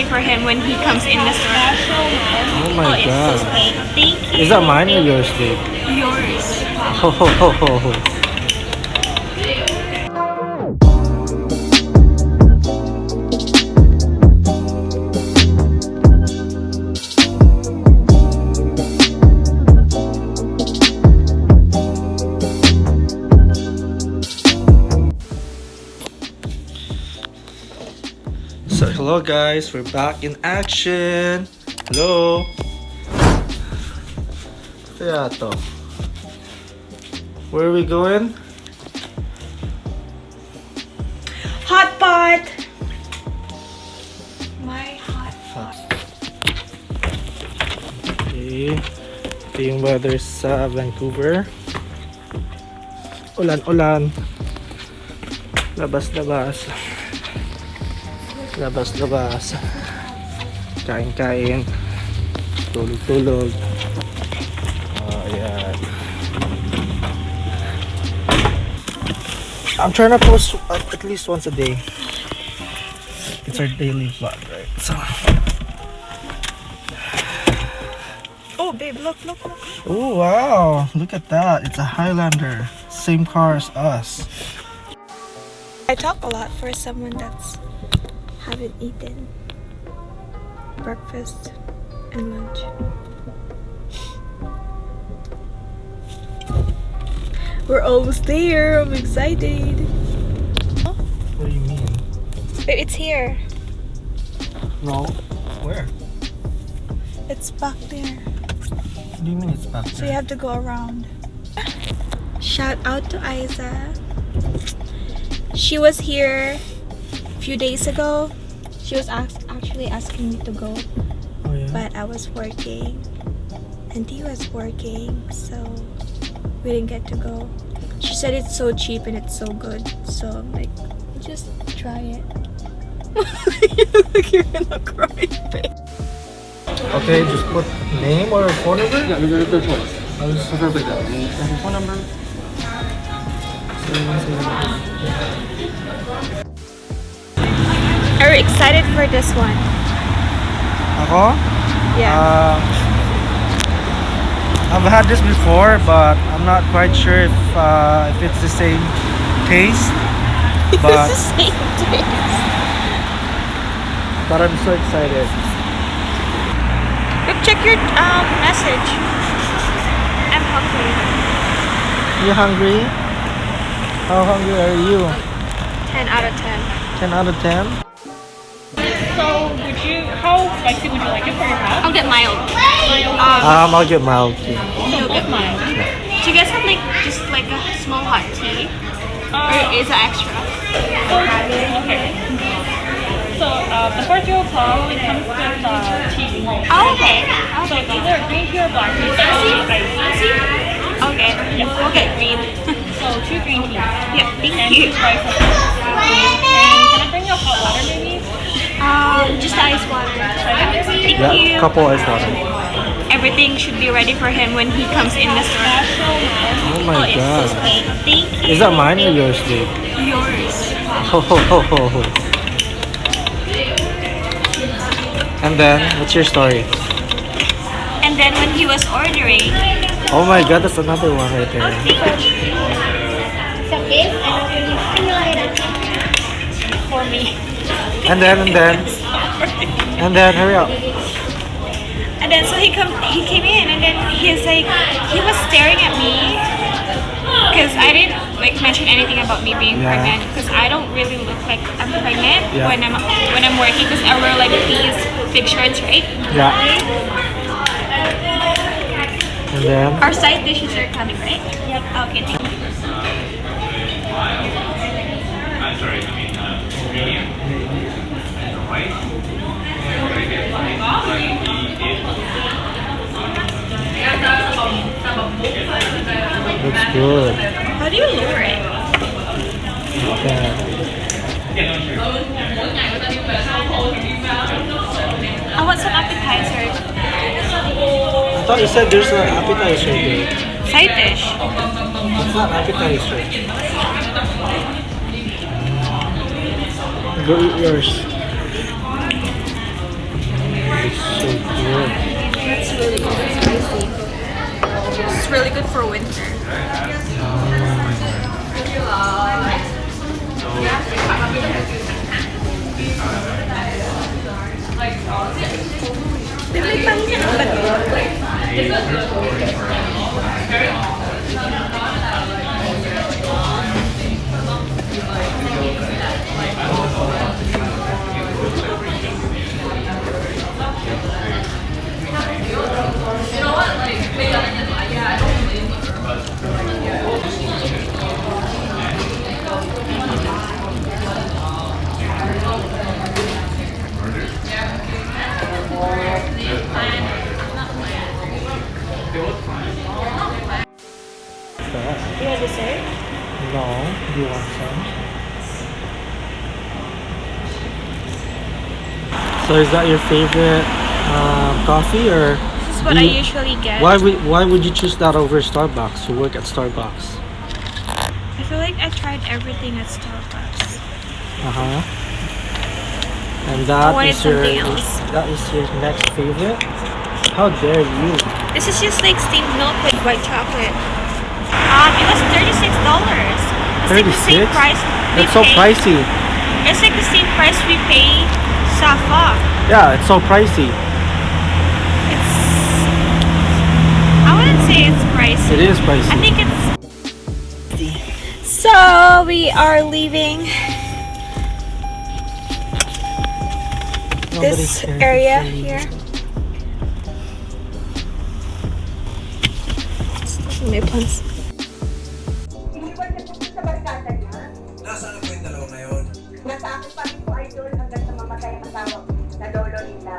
For him when he comes in the store. Oh my god. Thank you. Is that mine or yours, babe? Yours. Ho ho ho ho ho. So hello guys, we're back in action. Hello. Kaya to. Where are we going? Hot pot. My hot pot. Okay. Ito yung weather sa Vancouver. Ulan-ulan. Labas-labas. Labas-labas. Kain-kain. Tulog-tulog. Oh, yeah. I'm trying to post at least once a day. It's our daily vlog, right? So. Oh, babe, look. Oh, wow. Look at that. It's a Highlander. Same car as us. I talk a lot for someone that's haven't eaten breakfast and lunch. We're almost there. I'm excited. What do you mean? It's here. No. Where? It's back there. What do you mean it's back So there? you have to go around. Shout out to Isa. She was here a few days ago. She was actually asking me to go, Oh, yeah. but I was working and he was working, so we didn't get to go. She said it's so cheap and it's so good, so I'm like, just try it. You look like you're gonna cry. Okay, just put name or phone number? Yeah, there's choice. I'll just prefer like that. And your phone number. Are you excited for this one? Ako? Yeah. I've had this before, but I'm not quite sure if it's the same taste. But It's the same taste. but I'm so excited. Look, check your message. I'm hungry. You hungry? How hungry are you? 10 out of 10. 10 out of 10? So, how spicy would you like it for your house? I'll get mild. I'll get mild too. So, both mine. Do you guys have just like a small hot tea? Or is it extra? Okay. So, the first row probably comes with tea. Oh, okay. So, either green tea or black tea. Okay. Yeah. We'll get green. So, 2 green teas. Yeah, thank And you. 2 spice. And can I bring you hot water maybe? Just ice water. Thank Yeah, you. couple ice water. Everything should be ready for him when he comes in the store. Oh my god. Thank you. Is that mine or yours, babe? Yours. Ho ho ho ho ho. And then, what's your story? And then when he was ordering, Oh my god, that's another one right there. for me. And then, hurry up. And then so he came in and then he was staring at me because I didn't mention anything about me being Yeah. pregnant because I don't really look like I'm pregnant Yeah. when I'm working because I wear these big shirts, right? Yeah. And then, Our side dishes are coming, right? Yep. Okay, thank you. looks good. How do you lower it? Okay. I want some appetizers. I thought you said there's an appetizer there. Side dish. It's not appetizer. Go eat yours. really good for winter. May pangit ba to? Do you want dessert? No, do you want some? So is that your favorite coffee, or This is what do I you- usually get. why would you choose that over Starbucks? You work at Starbucks. I feel like I tried everything at Starbucks. And that wanted is your something else. that is your next favorite. How dare you? This is just like steamed milk with white chocolate. It was $36. It's like the same 36? price we It's so pay. pricey. It's like the same price we pay Safa. Yeah, it's so pricey. It's. I wouldn't say it's pricey. It is pricey. I think it's. So we are leaving Nobody's this here. area here. May plans. Nasaan po yung dalawa ngayon? Nasa akin pa rin po, idol, hanggang sa mamatay ang asawa ko, na lolo nila.